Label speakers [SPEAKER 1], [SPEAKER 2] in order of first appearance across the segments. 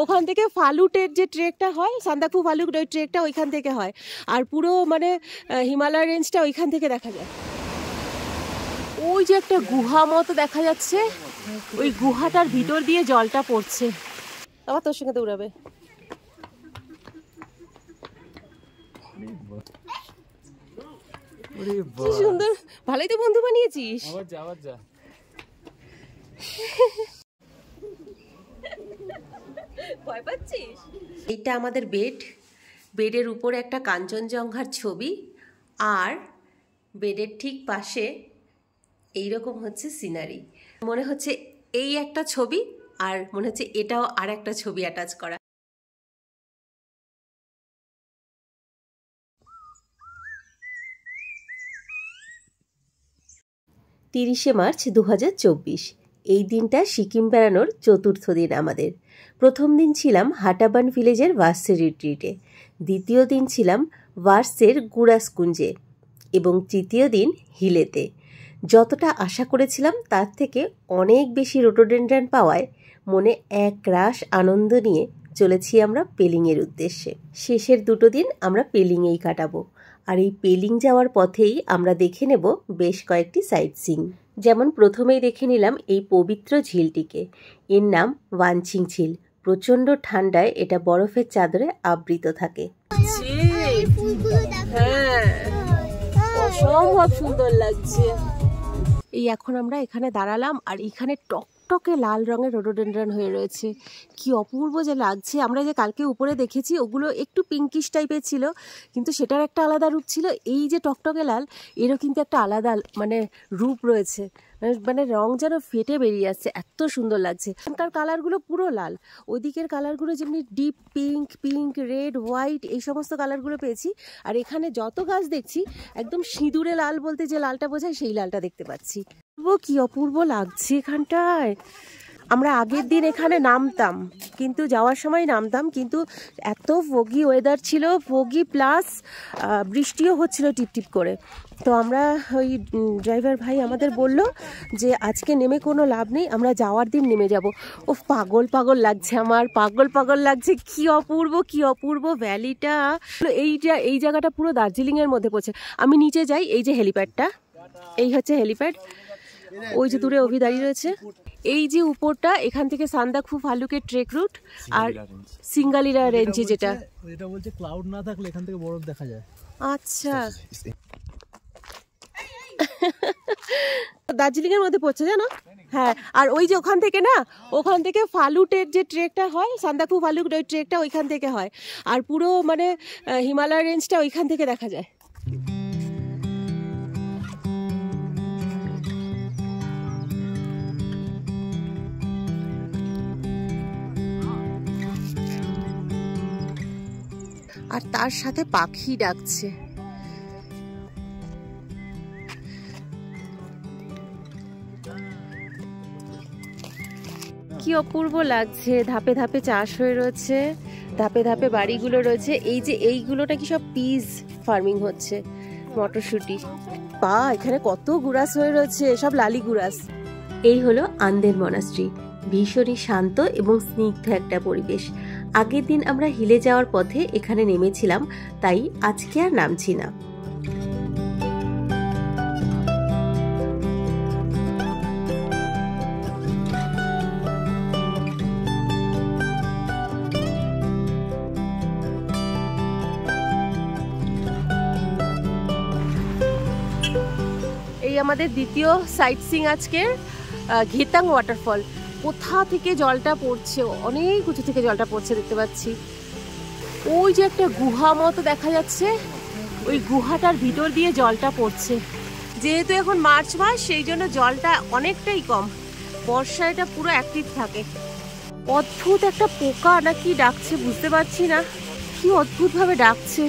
[SPEAKER 1] ওখান থেকে ফালুটের যে ট্রেকটা হয়, সান্দাকফু ফালুট, ওই ট্রেকটা ওইখান থেকে হয়। আর পুরো মানে হিমালয় রেঞ্জটা ওইখান থেকে দেখা যায়। ওই যে একটা গুহা মতো দেখা যাচ্ছে, ওই গুহাটার ভিতর দিয়ে জলটা পড়ছে। আবার তোর সঙ্গে দৌড়াবে। কি সুন্দর, ভালোই তো বন্ধু বানিয়েছিস। ভয় পাচ্ছিস? এইটা আমাদের বেড, বেডের উপরে একটা কাঞ্চনজঙ্ঘার ছবি, আর বেডের ঠিক পাশে এইরকম হচ্ছে সিনারি। মনে হচ্ছে এই একটা ছবি, আর মনে হচ্ছে এটাও আর একটা ছবি অ্যাটাচ করা। 30শে মার্চ 2024। এই দিনটা সিকিম বেড়ানোর চতুর্থ দিন আমাদের। প্রথম দিন ছিলাম হাটাবান ভিলেজের ভার্সের রিট্রিটে, দ্বিতীয় দিন ছিলাম ভার্সের গুড়াসকুঞ্জে এবং তৃতীয় দিন হিলেতে। যতটা আশা করেছিলাম তার থেকে অনেক বেশি রোডোডেনড্রন পাওয়ায় মনে এক রাশ আনন্দ নিয়ে চলেছি আমরা পেলিংয়ের উদ্দেশ্যে। শেষের দুটো দিন আমরা পেলিংয়েই কাটাবো, আর এই পেলিং যাওয়ার পথেই আমরা দেখে নেব বেশ কয়েকটি সাইট সিইং। যেমন প্রথমেই দেখে নিলাম এই পবিত্র ঝিলটিকে, এর নাম ওয়ানচিং ঝিল। প্রচণ্ড ঠান্ডায় এটা বরফের চাদরে আবৃত থাকে। অসম্ভব সুন্দর লাগছে। এই এখন আমরা এখানে দাঁড়ালাম, আর এখানে টকটকে লাল রঙের রোডোডেনড্রন হয়ে রয়েছে। কি অপূর্ব যে লাগছে। আমরা যে কালকে উপরে দেখেছি ওগুলো একটু পিঙ্কিশ টাইপের ছিল, কিন্তু সেটার একটা আলাদা রূপ ছিল। এই যে টকটকে লাল, এরও কিন্তু একটা আলাদা মানে রূপ রয়েছে, মানে রং যেন ফেটে বেরিয়ে আসছে, এত সুন্দর লাগছে। এখানকার কালারগুলো পুরো লাল, ওইদিকের কালারগুলো যেমনি deep pink, pink, red, white, এই সমস্ত কালারগুলো পেয়েছি। আর এখানে যত গাছ দেখছি একদম সিঁদুরে লাল বলতে যে লালটা বোঝায় সেই লালটা দেখতে পাচ্ছি। কি অপূর্ব লাগছে এখানটায়। আমরা আগের দিন এখানে নামতাম, কিন্তু যাওয়ার সময় নামতাম, কিন্তু এত ফগি ওয়েদার ছিল, ফগি প্লাস বৃষ্টিও হচ্ছিল টিপটিপ করে। তো আমরা ওই ড্রাইভার ভাই আমাদের বলল যে আজকে নেমে কোনো লাভ নেই, আমরা যাওয়ার দিন নেমে যাব। ও পাগল পাগল লাগছে, আমার পাগল পাগল লাগছে। কি অপূর্ব, কি অপূর্ব ভ্যালিটা। এই জায়গাটা পুরো দার্জিলিংয়ের মধ্যে পড়ছে। আমি নিচে যাই, এই যে হেলিপ্যাডটা, এই হচ্ছে হেলিপ্যাড। ওই যে দূরে অভি দাঁড়িয়ে রয়েছে। এই যে উপরটা, এখান থেকে সান্দাকফু ফালুকের ট্রেক রুট, আর সিঙ্গালিরা রেঞ্জে যেটা বলছে ক্লাউড না থাকলে এখান থেকে বরফ দেখা যায়। আচ্ছা, দার্জিলিং এর মধ্যে পড়ছে জানো। হ্যাঁ, আর ওই যে ওখান থেকে ফালুটের যে ট্রেকটা হয়, সান্দাকফু ফালুট, ওই ট্রেকটা ওইখান থেকে হয়। আর পুরো মানে হিমালয় রেঞ্জটা ওইখান থেকে দেখা যায়। আর তার সাথে পাখি ডাকছে। কি অপূর্ব লাগছে। ধাপে ধাপে চাষ হয়ে রয়েছে, ধাপে ধাপে বাড়িগুলো রয়েছে। এই যে এইগুলোটা কি সব পিস ফার্মিং হচ্ছে, মটরশুঁটি। এখানে কত গুরাস হয়ে রয়েছে, সব লালি গুরাস। এই হলো আন্দের মনাস্ট্রি। ভীষণই শান্ত এবং স্নিগ্ধ একটা পরিবেশ। আগের দিন আমরা হিলে যাওয়ার পথে এখানে নেমেছিলাম, তাই আজকে আর নামছি না। এই আমাদের দ্বিতীয় সাইট সিইং আজকের, ঘেতাং ওয়াটারফল। কোথা থেকে জলটা পড়ছে, অনেক উঁচু থেকে জলটা পড়ছে দেখতে পাচ্ছি। ওই যে একটা গুহা মতো দেখা যাচ্ছে, ওই গুহাটার ভিতর দিয়ে জলটা পড়ছে। যেহেতু এখন মার্চ মাস, সেই জন্য জলটা অনেকটাই কম। বর্ষায় এটা পুরো অ্যাক্টিভ থাকে। অদ্ভুত একটা পোকা নাকি ডাকছে, বুঝতে পারছি না, কি অদ্ভুত ভাবে ডাকছে।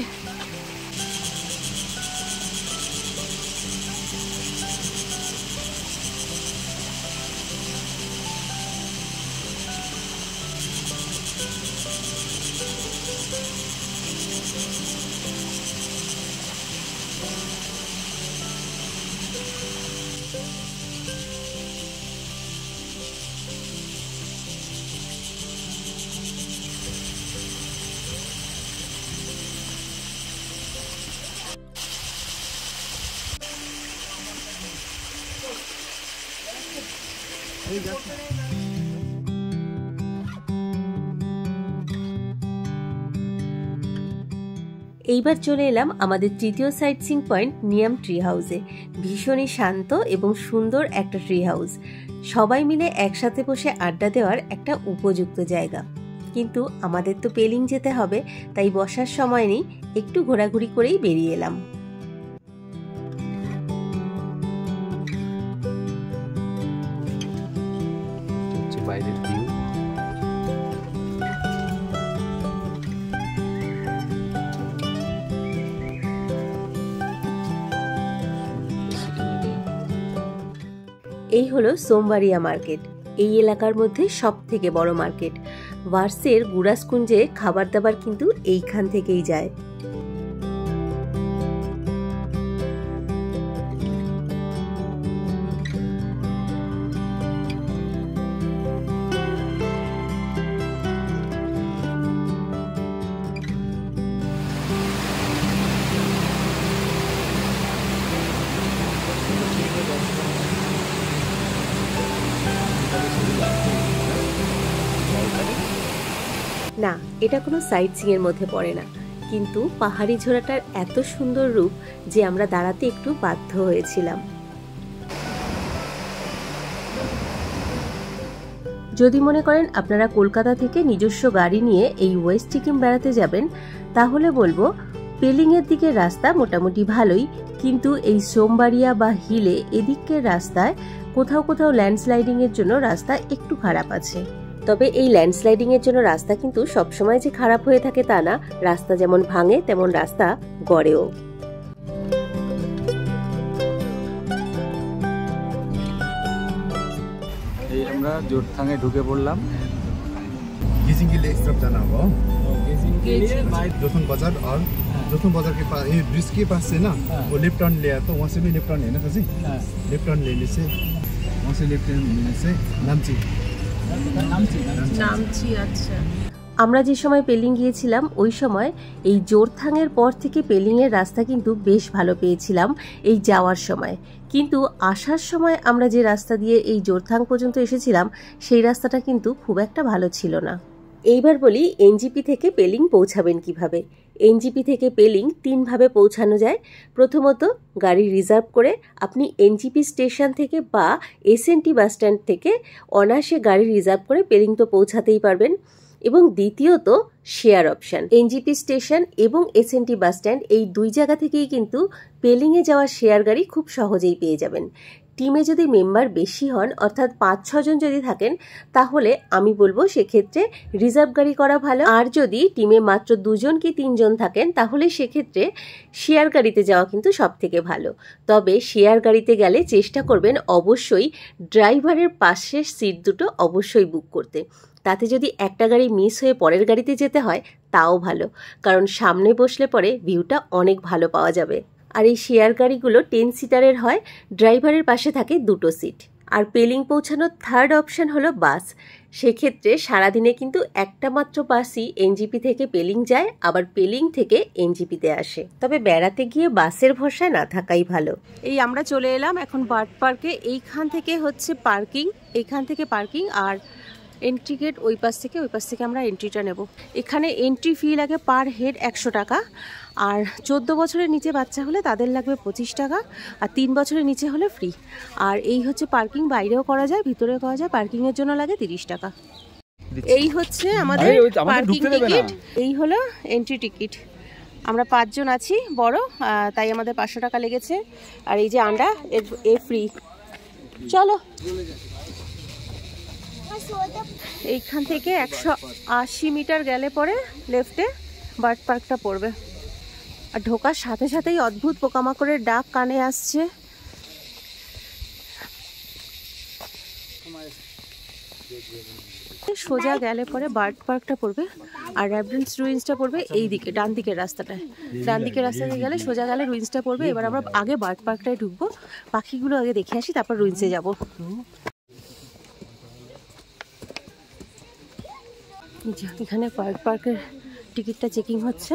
[SPEAKER 1] এইবার চলে এলাম আমাদের তৃতীয় সাইট সিইং পয়েন্ট নিয়াম ট্রি হাউসে। ভীষণই শান্ত এবং সুন্দর একটা ট্রি হাউস, সবাই মিলে একসাথে বসে আড্ডা দেওয়ার একটা উপযুক্ত জায়গা। কিন্তু আমাদের তো পেলিং যেতে হবে, তাই বসার সময় নেই, একটু ঘোরাঘুরি করেই বেরিয়ে এলাম।
[SPEAKER 2] বাইরের ভিউ।
[SPEAKER 1] এই হলো সোমবাড়িয়া মার্কেট, এই এলাকার মধ্যে সব থেকে বড় মার্কেট। ভার্সের গুড়াসকুঞ্জে খাবার দাবার কিন্তু এইখান থেকেই যায়। না, এটা কোনো সাইট সিইং এর মধ্যে পড়ে না, কিন্তু পাহাড়ি ঝোড়াটার এত সুন্দর রূপ যে আমরা দাঁড়াতে একটু বাধ্য হয়েছিলাম। যদি মনে করেন আপনারা কলকাতা থেকে নিজস্ব গাড়ি নিয়ে এই ওয়েস্ট সিকিম বেড়াতে যাবেন, তাহলে বলবো পেলিং এর দিকের রাস্তা মোটামুটি ভালোই, কিন্তু এই সোমবাড়িয়া বা হিলে এদিকের রাস্তায় কোথাও কোথাও ল্যান্ডস্লাইডিং এর জন্য রাস্তা একটু খারাপ আছে। তবে এই ল্যান্ডস্লাইডিং এর জন্য রাস্তা কিন্তু সবসময় যে খারাপ হয়ে থাকে তা না, রাস্তা যেমন ভাঙে তেমন রাস্তা গড়েও।
[SPEAKER 2] এই আমরা জোরথাঙে ঢুকে পড়লাম।
[SPEAKER 3] गेजिङ के लिए सब जाना होगा जोथुङ बजार और जोथुङ बजार के पास ये ब्रिज के पास से ना वो लेफ्ट टर्न लिया तो वहाँ से भी लेफ्ट टर्न है ना सर, लेफ्ट टर्न लेने से वहाँ से लेफ्ट टर्न लेने से नामची।
[SPEAKER 1] আচ্ছা, আমরা যে সময় পেলিং গিয়েছিলাম ওই সময় এই জোরথাঙের পর থেকে পেলিং এর রাস্তা কিন্তু বেশ ভালো পেয়েছিলাম এই যাওয়ার সময়, কিন্তু আসার সময় আমরা যে রাস্তা দিয়ে এই জোরথাং পর্যন্ত এসেছিলাম সেই রাস্তাটা কিন্তু খুব একটা ভালো ছিল না। এইবার বলি এনজিপি থেকে পেলিং পৌঁছাবেন কিভাবে। এনজিপি থেকে পেলিং 3 ভাবে পৌঁছানো যায়। প্রথমত, গাড়ি রিজার্ভ করে আপনি এনজিপি স্টেশন থেকে বা এসএনটি বাস স্ট্যান্ড থেকে অনায়াসে গাড়ি রিজার্ভ করে পেলিং তো পৌঁছাতেই পারবেন। এবং দ্বিতীয়ত, শেয়ার অপশন। এনজিপি স্টেশন এবং এসএনটি বাস স্ট্যান্ড এই 2 জায়গা থেকেই কিন্তু পেলিংয়ে যাওয়ার শেয়ার গাড়ি খুব সহজেই পেয়ে যাবেন। টিমে যদি মেম্বার বেশি হন, অর্থাৎ 5-6 জন যদি থাকেন, তাহলে আমি বলবো সেক্ষেত্রে রিজার্ভ গাড়ি করা ভালো। আর যদি টিমে মাত্র 2 জন কি 3 জন থাকেন, তাহলে সেক্ষেত্রে শেয়ার গাড়িতে যাওয়া কিন্তু সব থেকে ভালো। তবে শেয়ার গাড়িতে গেলে চেষ্টা করবেন অবশ্যই ড্রাইভারের পাশের সিট দুটো অবশ্যই বুক করতে। তাতে যদি একটা গাড়ি মিস হয়ে পরের গাড়িতে যেতে হয় তাও ভালো, কারণ সামনে বসলে পরে ভিউটা অনেক ভালো পাওয়া যাবে। আর এই শেয়ার গাড়িগুলো 10 সিটারের হয়, ড্রাইভারের পাশে থাকে 2টো সিট। আর পেলিং পৌঁছানোর থার্ড অপশন হলো বাস। সেক্ষেত্রে সারাদিনে কিন্তু একটা মাত্র বাসই এনজিপি থেকে পেলিং যায়, আবার পেলিং থেকে এনজিপিতে আসে। তবে বেড়াতে গিয়ে বাসের ভরসায় না থাকাই ভালো। এই আমরা চলে এলাম এখন বার্ড পার্কে। এইখান থেকে হচ্ছে পার্কিং, এইখান থেকে পার্কিং, আর এন্ট্রি গেট ওই পাশ থেকে আমরা এন্ট্রিটা নেব। এখানে এন্ট্রি ফি লাগে পার হেড 100 টাকা, আর 14 বছরের নিচে বাচ্চা হলে তাদের লাগবে 25 টাকা, আর 3 বছরের নিচে হলে ফ্রি। আর এই হচ্ছে পার্কিং, বাইরেও করা যায় ভিতরেও করা যায়, পার্কিংয়ের জন্য লাগে 30 টাকা। এই হচ্ছে আমাদের পার্কিং টিকিট, এই হলো এন্ট্রি টিকিট। আমরা 5 জন আছি বড়, তাই আমাদের 500 টাকা লেগেছে। আর এই যে আন্ডা এ ফ্রি। চলো, এইখান থেকে 180 মিটার গেলে পরে লেফটে বার্ড পার্কটা পড়বে। আর ঢোকার সাথে সাথেই অদ্ভুত পোকামাকড়ের ডাক কানে আসছে। সোজা গেলে পরে বার্ড পার্কটা পড়বে, আর র্যাবডেন্স রুইন্সটা পড়বে এই দিকে ডান দিকের রাস্তাটায়। ডান দিকের রাস্তাতে গেলে সোজা গেলে রুইন্সটা পড়বে। এবার আমরা আগে বার্ড পার্কটায় ঢুকবো, পাখিগুলো আগে দেখে আসি, তারপর রুইন্সে যাব। এখানে বার্ড পার্কের টিকিটটা চেকিং হচ্ছে।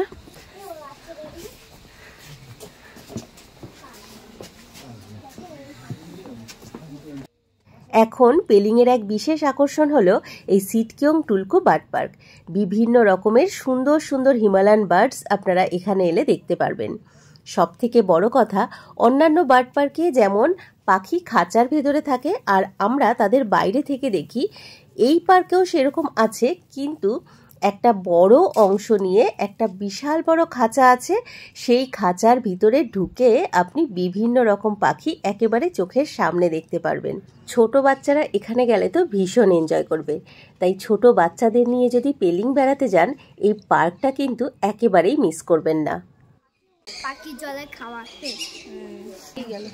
[SPEAKER 1] এখন পেলিংয়ের এক বিশেষ আকর্ষণ হলো এই সিটকিয়ং টুলকু বার্ড পার্ক। বিভিন্ন রকমের সুন্দর সুন্দর হিমালয়ান বার্ডস আপনারা এখানে এলে দেখতে পারবেন। সব থেকে বড় কথা, অন্যান্য বার্ড পার্কে যেমন পাখি খাঁচার ভেতরে থাকে আর আমরা তাদের বাইরে থেকে দেখি, এই পার্কেও সেরকম আছে, কিন্তু একটা বড় অংশ নিয়ে একটা বিশাল বড় খাঁচা আছে। সেই খাঁচার ভিতরে ঢুকে আপনি বিভিন্ন রকম পাখি একেবারে চোখের সামনে দেখতে পারবেন। ছোট বাচ্চারা এখানে গেলে তো ভীষণ এনজয় করবে। তাই ছোট বাচ্চাদের নিয়ে যদি পেলিং বেড়াতে যান, এই পার্কটা কিন্তু একেবারেই মিস করবেন না।
[SPEAKER 4] পাখি জলে খাওয়াতে গেল।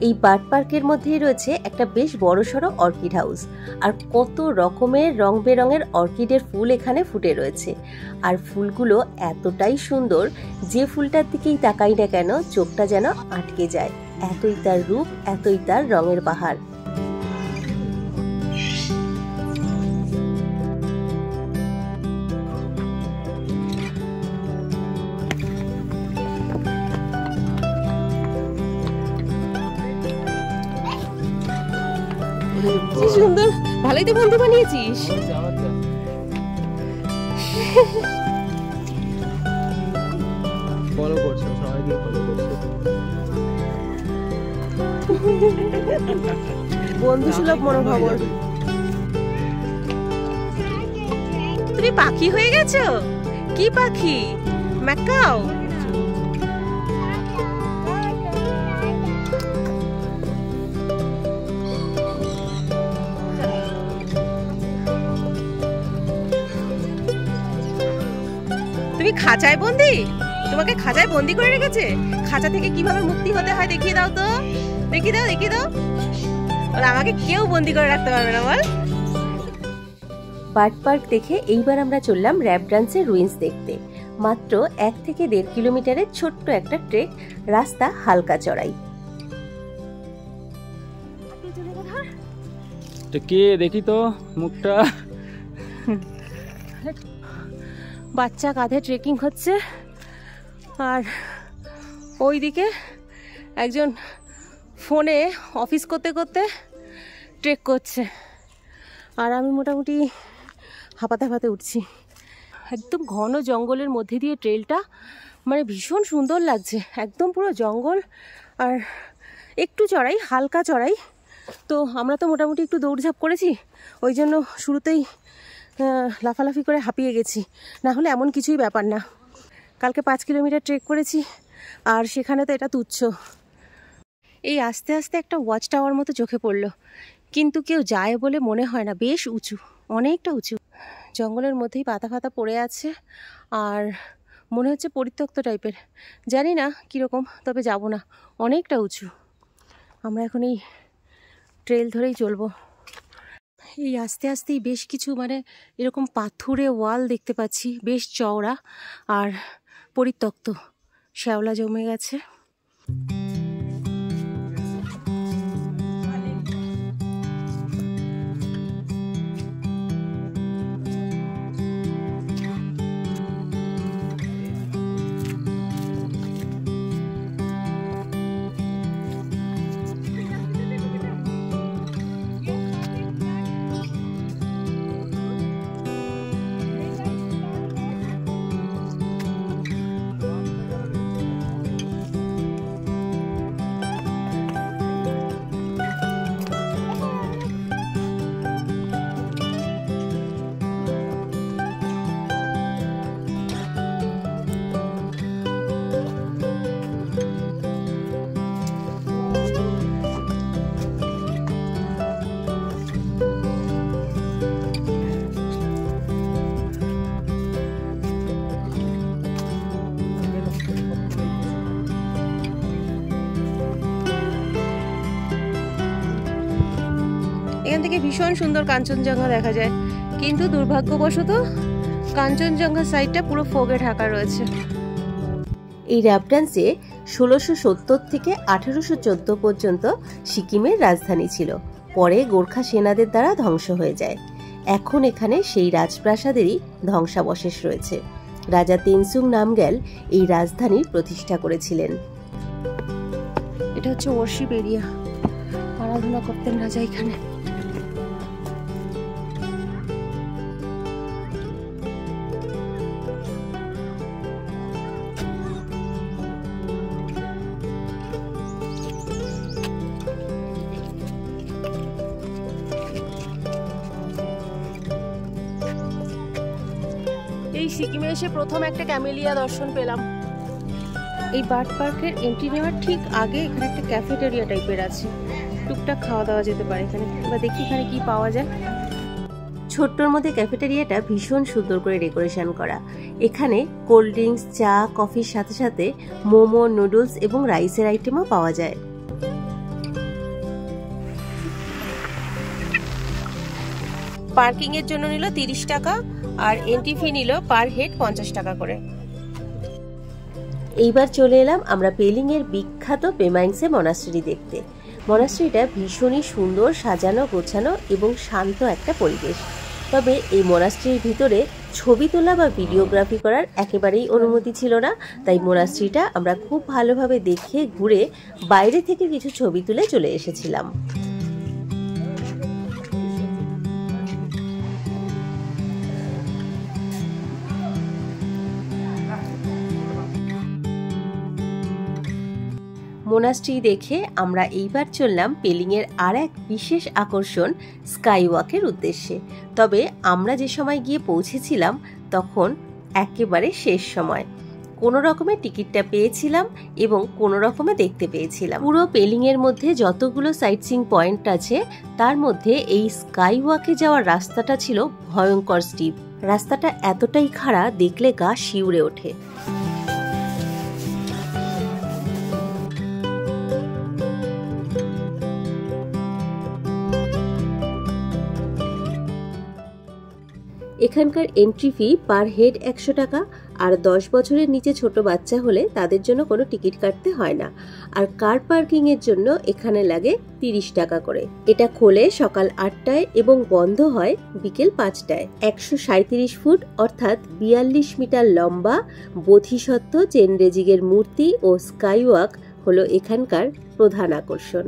[SPEAKER 1] এই বার্ড পার্কের মধ্যেই রয়েছে একটা বেশ বড়সড় অর্কিড হাউস, আর কত রকমের রং বেরঙের অর্কিডের ফুল এখানে ফুটে রয়েছে। আর ফুলগুলো এতটাই সুন্দর, যে ফুলটার দিকেই তাকাই না কেন চোখটা যেন আটকে যায়। এতই তার রূপ, এতই তার রঙের বাহার।
[SPEAKER 5] কি সুন্দর, ভালোই তো বন্ধু বানিয়েছিস।
[SPEAKER 2] ফলো করছো, সবাইকে ফলো করছো।
[SPEAKER 5] বন্ধু সুলভ মনোভাব। তুমি পাখি হয়ে গেছো? কি পাখি? ম্যাকাও? তুমি খাঁচায় বন্দি? তোমাকে খাঁচায় বন্দি করে রেখেছে? খাঁচা থেকে কিভাবে মুক্তি হতে হয় দেখিয়ে দাও তো, দেখিয়ে দাও, দেখিয়ে দাও। বল, আমাকে কেউ বন্দি করে রাখতে পারবে না। বল।
[SPEAKER 1] বার্ড পার্ক দেখে এইবার আমরা চললাম র্যাবড্যান্সের রুইন্স দেখতে। মাত্র 1 থেকে 1.5 কিলোমিটারের ছোট্ট একটা ট্রেক, রাস্তা হালকা চড়াই।
[SPEAKER 2] কে দেখি তো মুখটা।
[SPEAKER 5] বাচ্চা কাঁধে ট্রেকিং হচ্ছে, আর ওইদিকে একজন ফোনে অফিস করতে করতে ট্রেক করছে, আর আমি মোটামুটি হাঁপাতে হাঁপাতে উঠছি। একদম ঘন জঙ্গলের মধ্যে দিয়ে ট্রেলটা, মানে ভীষণ সুন্দর লাগছে। একদম পুরো জঙ্গল, আর একটু চড়াই, হালকা চড়াই। তো আমরা তো মোটামুটি একটু দৌড়ঝাঁপ করেছি, ওই জন্য শুরুতেই লাফালাফি করে হাঁপিয়ে গেছি, না হলে এমন কিছুই ব্যাপার না। কালকে 5 কিলোমিটার ট্রেক করেছি, আর সেখানে তো এটা তুচ্ছ। এই আস্তে আস্তে একটা ওয়াচ টাওয়ার মতো চোখে পড়লো, কিন্তু কেউ যায় বলে মনে হয় না। বেশ উঁচু, অনেকটা উঁচু। জঙ্গলের মধ্যেই পাতা ফাতা পড়ে আছে, আর মনে হচ্ছে পরিত্যক্ত টাইপের। জানি না কীরকম, তবে যাব না। অনেকটা উঁচু। আমরা এখন এই ট্রেল ধরেই চলবো। এই আস্তে আস্তেই বেশ কিছু মানে এরকম পাথুরে ওয়াল দেখতে পাচ্ছি, বেশ চওড়া আর পরিত্যক্ত, শ্যাওলা জমে গেছে। এখান থেকে ভীষণ সুন্দর কাঞ্চনজঙ্ঘা দেখা যায়, কিন্তু দুর্ভাগ্যবশত কাঞ্চনজঙ্ঘা সাইডটা পুরো ফগে ঢাকা রয়েছে।
[SPEAKER 1] এই র্যাপ ড্যান্সে 1670 থেকে 1814 পর্যন্ত সিকিমের রাজধানী ছিল, পরে গোর্খা সেনাদের দ্বারা ধ্বংস হয়ে যায়। এখন এখানে সেই রাজপ্রাসাদেরই ধ্বংসাবশেষ রয়েছে। রাজা তেনসুং নামগ্যাল এই রাজধানীর প্রতিষ্ঠা করেছিলেন।
[SPEAKER 5] এটা হচ্ছে ওয়ার্শিপ এরিয়া, আরাধনা করতেন রাজা এখানে।
[SPEAKER 1] এই সিকিমে এসে প্রথম একটা ক্যামেলিয়া দর্শন পেলাম।
[SPEAKER 5] এই বার্ড পার্কের এন্ট্রি নেওয়ার ঠিক আগে এখানে একটা ক্যাফেটেরিয়া টাইপের আছে, টুকটাক খাওয়া দাওয়া যেতে পারে এখানে। এবার দেখি এখানে কি পাওয়া যায়।
[SPEAKER 1] ছোট্টর মধ্যে ক্যাফেটেরিয়াটা ভীষণ সুন্দর করে ডেকোরেশন করা। এখানে কোল্ড ড্রিঙ্কস, চা, কফির সাথে সাথে মোমো, নুডলস এবং রাইসের আইটেমও পাওয়া যায়।
[SPEAKER 5] পার্কিং এর জন্য নিল 30 টাকা আর এন্ট্রি ফি নিল পার হেড 50 টাকা করে।
[SPEAKER 1] এইবার চলে এলাম আমরা পেলিং এর বিখ্যাত পেমাইংসে মনাস্ট্রি দেখতে। মনাস্ট্রিটা ভীষণই সুন্দর, সাজানো গোছানো এবং শান্ত একটা পরিবেশ। তবে এই মনাস্ট্রির ভিতরে ছবি তোলা বা ভিডিওগ্রাফি করার একেবারেই অনুমতি ছিল না, তাই মনাস্ট্রিটা আমরা খুব ভালোভাবে দেখে ঘুরে বাইরে থেকে কিছু ছবি তুলে চলে এসেছিলাম। মোনাস্ট্রি দেখে আমরা এইবার চললাম পেলিংয়ের আর এক বিশেষ আকর্ষণ স্কাই ওয়াকের উদ্দেশ্যে। তবে আমরা যে সময় গিয়ে পৌঁছেছিলাম তখন একেবারে শেষ সময়। কোনো রকমের টিকিটটা পেয়েছিলাম এবং কোনো রকমে দেখতে পেয়েছিলাম। পুরো পেলিংয়ের মধ্যে যতগুলো সাইটসিং পয়েন্ট আছে তার মধ্যে এই স্কাই ওয়াকে যাওয়ার রাস্তাটা ছিল ভয়ঙ্কর স্টিপ। রাস্তাটা এতটাই খাড়া, দেখলে গা শিউরে ওঠে। এখানকার এন্ট্রি ফি পার হেড 100 টাকা, আর 10 বছরের নিচে ছোট বাচ্চা হলে তাদের জন্য কোনো টিকিট কাটতে হয় না। আর কার পার্কিং এর জন্য এখানে লাগে 30 টাকা করে। এটা খোলে সকাল 8টায় এবং বন্ধ হয় বিকেল 5টায়। 137 ফুট অর্থাৎ 42 মিটার লম্বা বোধিসত্ত্ব চেনরেজিগের মূর্তি ও স্কাইওয়াক হলো এখানকার প্রধান আকর্ষণ।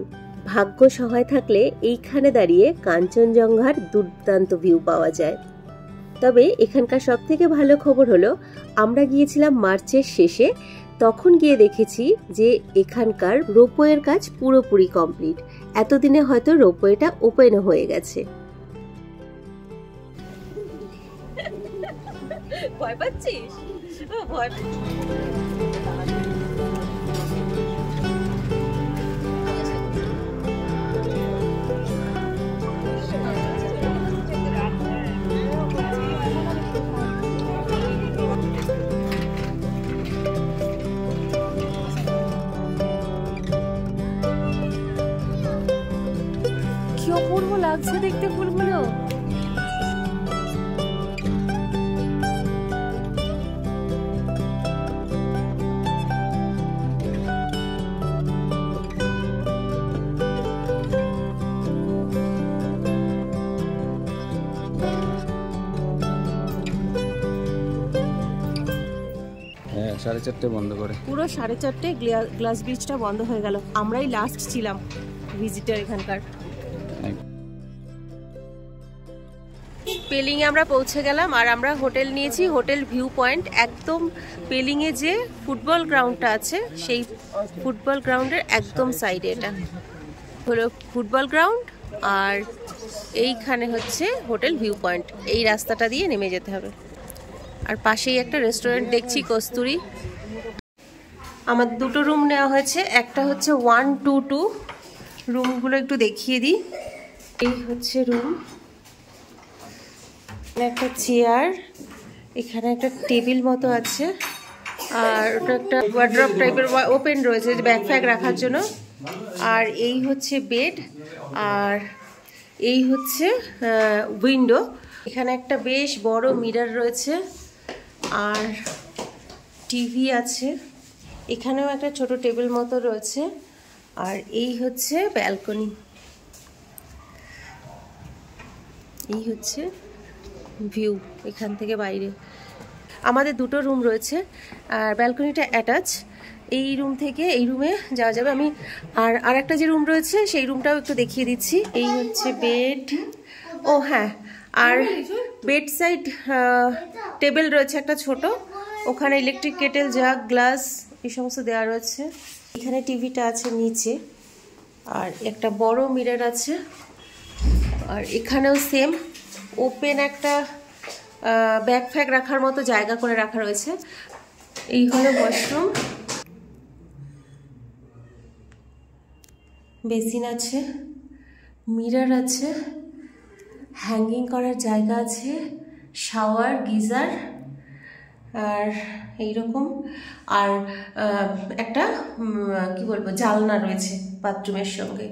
[SPEAKER 1] ভাগ্য সহায় থাকলে এইখানে দাঁড়িয়ে কাঞ্চনজঙ্ঘার দুর্দান্ত ভিউ পাওয়া যায়। তবে এখানকার সব থেকে ভালো খবর হলো আমরা গিয়েছিলাম মার্চের শেষে, তখন গিয়ে দেখেছি যে এখানকার রোপওয়ের কাজ পুরোপুরি কমপ্লিট। এতদিনে হয়তো রোপওয়েটা ওপেন হয়ে গেছে।
[SPEAKER 5] ভয় পাচ্ছিস? ভয়
[SPEAKER 1] কি অপূর্ব লাগছে দেখতে ফুলগুলো।
[SPEAKER 2] হ্যাঁ 4:30 বন্ধ করে,
[SPEAKER 1] পুরো 4:30 গ্লাস ব্রিজটা বন্ধ হয়ে গেল। আমরাই লাস্ট ছিলাম ভিজিটার এখানকার।
[SPEAKER 5] পেলিং এ আমরা পৌঁছে গেলাম আর আমরা হোটেল নিয়েছি, হোটেল ভিউ পয়েন্ট। একদম পেলিং এ যে ফুটবল গ্রাউন্ডটা আছে সেই ফুটবল গ্রাউন্ডের একদম সাইডে এটা হলো ফুটবল গ্রাউন্ড, আর এইখানে হচ্ছে হোটেল ভিউ পয়েন্ট। এই রাস্তাটা দিয়ে নেমে যেতে হবে। আর পাশেই একটা রেস্টুরেন্ট দেখছি, কস্তুরি। আমার দুটো রুম নেওয়া হয়েছে, একটা হচ্ছে 122। রুমগুলো একটু দেখিয়ে দিই। এই হচ্ছে রুম, একটা চেয়ার, এখানে একটা টেবিল মতো আছে, আর ওটা একটা ওয়ার্ড্রপ টাইপের ওপেন রয়েছে ব্যাগ ফ্যাগ রাখার জন্য। আর এই হচ্ছে বেড, আর
[SPEAKER 1] এই হচ্ছে উইন্ডো। এখানে একটা বেশ বড় মিরর রয়েছে আর টিভি আছে। এখানেও একটা ছোট টেবিল মতো রয়েছে। আর এই হচ্ছে ব্যালকনি। এই হচ্ছে ভিউ এখান থেকে বাইরে। আমাদের দুটো রুম রয়েছে আর ব্যালকনিটা অ্যাটাচ। এই রুম থেকে এই রুমে যাওয়া যাবে। আমি আর একটা যে রুম রয়েছে সেই রুমটাও একটু দেখিয়ে দিচ্ছি। এই হচ্ছে বেড। ও হ্যাঁ, আর বেড সাইড টেবিল রয়েছে একটা ছোট, ওখানে ইলেকট্রিক কেটেল, জাগ, গ্লাস এই সমস্ত দেওয়া রয়েছে। এখানে টিভিটা আছে নিচে আর একটা বড় মিরর আছে। আর এখানেও সেম ওপেন একটা ব্যাগ ফ্যাগ রাখার মতো জায়গা করে রাখা রয়েছে। এই হলো ওয়াশরুম। বেসিন আছে, মিরর আছে, হ্যাঙ্গিং করার জায়গা আছে, শাওয়ার, গিজার আর এইরকম। আর একটা কি বলবো জানলা রয়েছে বাথরুমের সঙ্গে।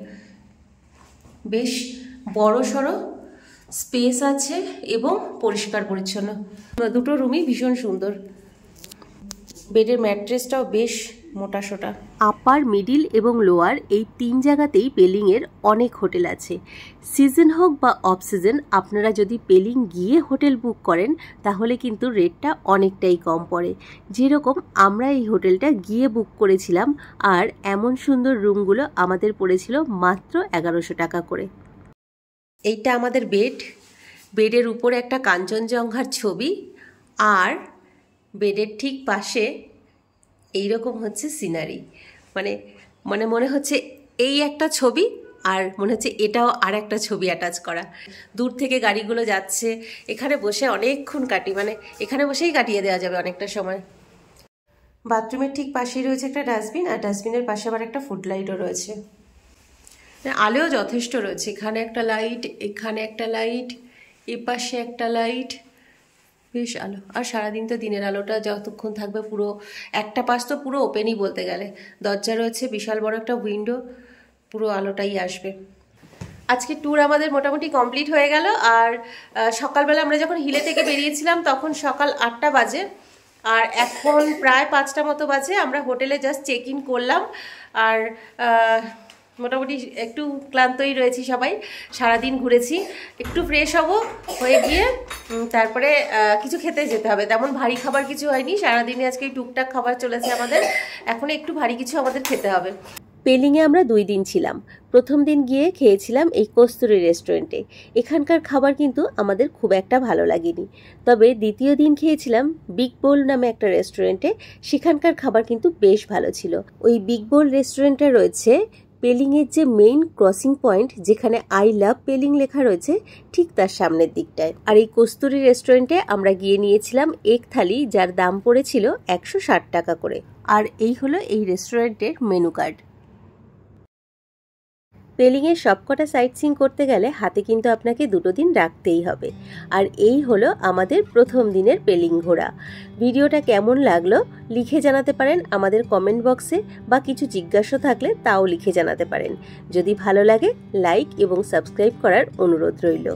[SPEAKER 1] বেশ বড় সড়ো স্পেস আছে এবং পরিষ্কার পরিচ্ছন্ন। দুটো রুমই ভীষণ সুন্দর। বেডের ম্যাট্রেসটাও বেশ মোটাসোটা।
[SPEAKER 5] আপার, মিডিল এবং লোয়ার এই 3 জায়গাতেই পেলিংয়ের অনেক হোটেল আছে। সিজন হোক বা অফ সিজন, আপনারা যদি পেলিং গিয়ে হোটেল বুক করেন তাহলে কিন্তু রেটটা অনেকটাই কম পড়ে। যেরকম আমরা এই হোটেলটা গিয়ে বুক করেছিলাম আর এমন সুন্দর রুমগুলো আমাদের পড়েছিল মাত্র 1100 টাকা করে।
[SPEAKER 1] এইটা আমাদের বেড। বেডের উপরে একটা কাঞ্চনজঙ্ঘার ছবি আর বেডের ঠিক পাশে এইরকম হচ্ছে সিনারি। মানে মনে হচ্ছে এই একটা ছবি আর মনে হচ্ছে এটাও আর একটা ছবি অ্যাটাচ করা। দূর থেকে গাড়িগুলো যাচ্ছে, এখানে বসে অনেকক্ষণ কাটি, মানে এখানে বসেই কাটিয়ে দেওয়া যাবে অনেকটা সময়। বাথরুমের ঠিক পাশেই রয়েছে একটা ডাস্টবিন আর ডাস্টবিনের পাশে আবার একটা ফুটলাইটও রয়েছে। আলোও যথেষ্ট রয়েছে। এখানে একটা লাইট, এখানে একটা লাইট, এ পাশে একটা লাইট, বেশ আলো। আর সারাদিন তো দিনের আলোটা যতক্ষণ থাকবে পুরো একটা পাশ তো পুরো ওপেনই বলতে গেলে। দরজা রয়েছে, বিশাল বড় একটা উইন্ডো, পুরো আলোটাই আসবে। আজকে ট্যুর আমাদের মোটামুটি কমপ্লিট হয়ে গেল। আর সকালবেলা আমরা যখন হিলে থেকে বেরিয়েছিলাম তখন সকাল 8টা বাজে আর এখন প্রায় 5টা মতো বাজে। আমরা হোটেলে জাস্ট চেক ইন করলাম আর মোটামুটি একটু ক্লান্তই রয়েছি সবাই। সারাদিন ঘুরেছি, একটু ফ্রেশ হব, হয়ে গিয়ে তারপরে কিছু খেতে যেতে হবে। তেমন ভারী খাবার কিছু হয়নি সারাদিনে, আজকে টুকটাক খাবার চলেছে আমাদের। এখন একটু ভারী কিছু আমাদের খেতে হবে।
[SPEAKER 5] পেলিংয়ে আমরা 2 দিন ছিলাম। প্রথম দিন গিয়ে খেয়েছিলাম এই কস্তুরী রেস্টুরেন্টে। এখানকার খাবার কিন্তু আমাদের খুব একটা ভালো লাগেনি। তবে দ্বিতীয় দিন খেয়েছিলাম বিগ বোল নামে একটা রেস্টুরেন্টে। সেখানকার খাবার কিন্তু বেশ ভালো ছিল। ওই বিগ বোল রেস্টুরেন্টটা রয়েছে পেলিংয়ের যে মেইন ক্রসিং পয়েন্ট, যেখানে আই লাভ পেলিং লেখা রয়েছে, ঠিক তার সামনের দিকটায়। আর এই কস্তুরী রেস্টুরেন্টে আমরা গিয়ে নিয়েছিলাম এক থালি, যার দাম পড়েছিল 160 টাকা করে। আর এই হলো এই রেস্টুরেন্টের মেনু কার্ড। পেলিংয়ের সবকটা সাইট সিইং করতে গেলে হাতে কিন্তু আপনাকে 2 দিন রাখতেই হবে। আর এই হলো আমাদের প্রথম দিনের পেলিং ঘোরা। ভিডিওটা কেমন লাগলো লিখে জানাতে পারেন আমাদের কমেন্ট বক্সে, বা কিছু জিজ্ঞাসা থাকলে তাও লিখে জানাতে পারেন। যদি ভালো লাগে লাইক এবং সাবস্ক্রাইব করার অনুরোধ রইল।